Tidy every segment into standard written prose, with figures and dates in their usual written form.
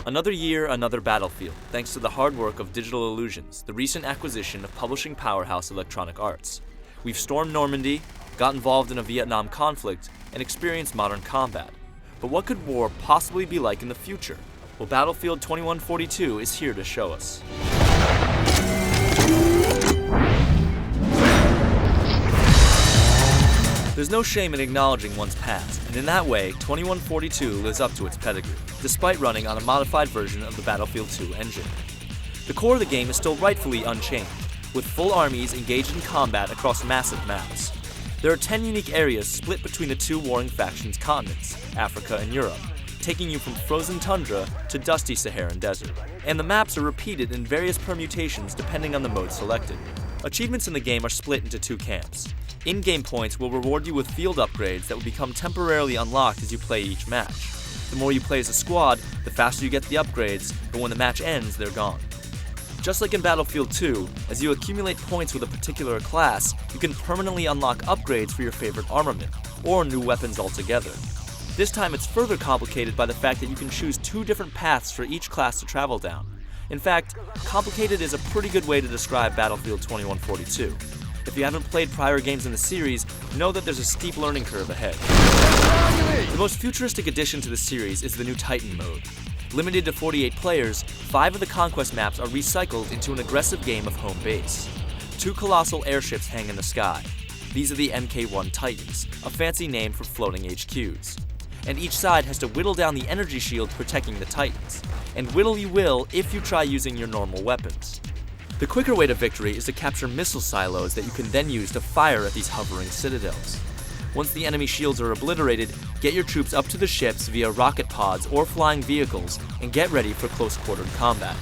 Another year, another battlefield, thanks to the hard work of Digital Illusions, the recent acquisition of publishing powerhouse Electronic Arts. We've stormed Normandy, got involved in a Vietnam conflict, and experienced modern combat. But what could war possibly be like in the future? Well, Battlefield 2142 is here to show us. There's no shame in acknowledging one's past, and in that way, 2142 lives up to its pedigree, despite running on a modified version of the Battlefield 2 engine. The core of the game is still rightfully unchanged, with full armies engaged in combat across massive maps. There are 10 unique areas split between the two warring factions' continents, Africa and Europe, taking you from frozen tundra to dusty Saharan desert. And the maps are repeated in various permutations depending on the mode selected. Achievements in the game are split into two camps. In-game points will reward you with field upgrades that will become temporarily unlocked as you play each match. The more you play as a squad, the faster you get the upgrades, but when the match ends, they're gone. Just like in Battlefield 2, as you accumulate points with a particular class, you can permanently unlock upgrades for your favorite armament, or new weapons altogether. This time it's further complicated by the fact that you can choose two different paths for each class to travel down. In fact, complicated is a pretty good way to describe Battlefield 2142. If you haven't played prior games in the series, know that there's a steep learning curve ahead. The most futuristic addition to the series is the new Titan mode. Limited to 48 players, 5 of the Conquest maps are recycled into an aggressive game of home base. 2 colossal airships hang in the sky. These are the Mk1 Titans, a fancy name for floating HQs. And each side has to whittle down the energy shield protecting the Titans. And whittle you will if you try using your normal weapons. The quicker way to victory is to capture missile silos that you can then use to fire at these hovering citadels. Once the enemy shields are obliterated, get your troops up to the ships via rocket pods or flying vehicles and get ready for close-quartered combat.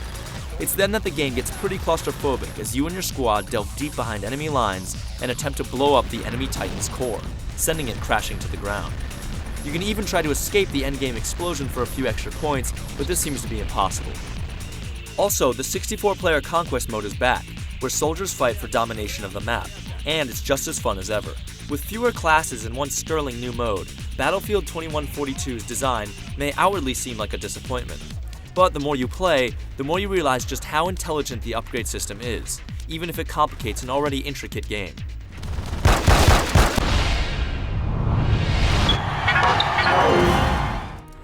It's then that the game gets pretty claustrophobic as you and your squad delve deep behind enemy lines and attempt to blow up the enemy Titan's core, sending it crashing to the ground. You can even try to escape the endgame explosion for a few extra points, but this seems to be impossible. Also, the 64-player Conquest mode is back, where soldiers fight for domination of the map, and it's just as fun as ever. With fewer classes and one sterling new mode, Battlefield 2142's design may outwardly seem like a disappointment. But the more you play, the more you realize just how intelligent the upgrade system is, even if it complicates an already intricate game.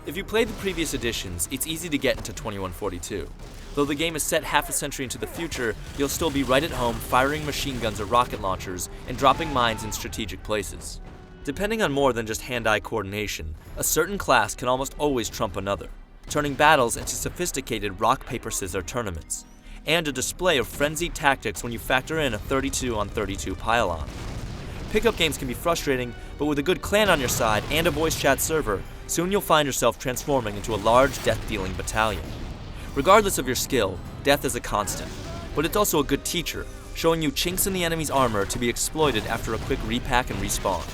If you played the previous editions, it's easy to get into 2142. Though the game is set half a century into the future, you'll still be right at home firing machine guns or rocket launchers and dropping mines in strategic places. Depending on more than just hand-eye coordination, a certain class can almost always trump another, turning battles into sophisticated rock-paper-scissors tournaments, and a display of frenzied tactics when you factor in a 32-on-32 pylon. Pickup games can be frustrating, but with a good clan on your side and a voice chat server, soon you'll find yourself transforming into a large death-dealing battalion. Regardless of your skill, death is a constant, but it's also a good teacher, showing you chinks in the enemy's armor to be exploited after a quick repack and respawn.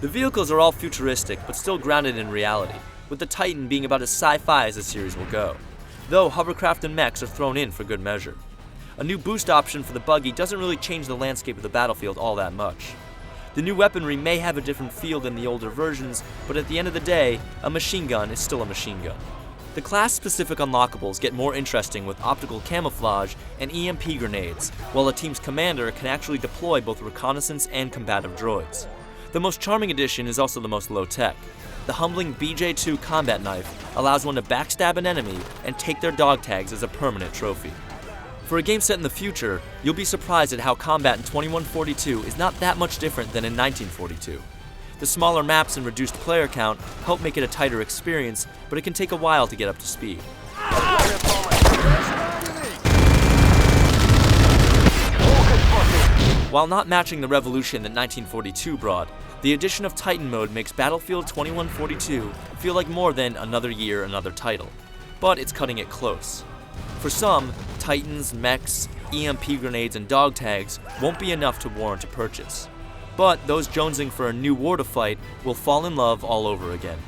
The vehicles are all futuristic, but still grounded in reality, with the Titan being about as sci-fi as the series will go, though hovercraft and mechs are thrown in for good measure. A new boost option for the buggy doesn't really change the landscape of the battlefield all that much. The new weaponry may have a different feel than the older versions, but at the end of the day, a machine gun is still a machine gun. The class-specific unlockables get more interesting with optical camouflage and EMP grenades, while a team's commander can actually deploy both reconnaissance and combative droids. The most charming addition is also the most low-tech. The humbling BJ2 combat knife allows one to backstab an enemy and take their dog tags as a permanent trophy. For a game set in the future, you'll be surprised at how combat in 2142 is not that much different than in 1942. The smaller maps and reduced player count help make it a tighter experience, but it can take a while to get up to speed. While not matching the revolution that 1942 brought, the addition of Titan mode makes Battlefield 2142 feel like more than another year, another title. But it's cutting it close. For some, Titans, mechs, EMP grenades, and dog tags won't be enough to warrant a purchase. But those jonesing for a new war to fight will fall in love all over again.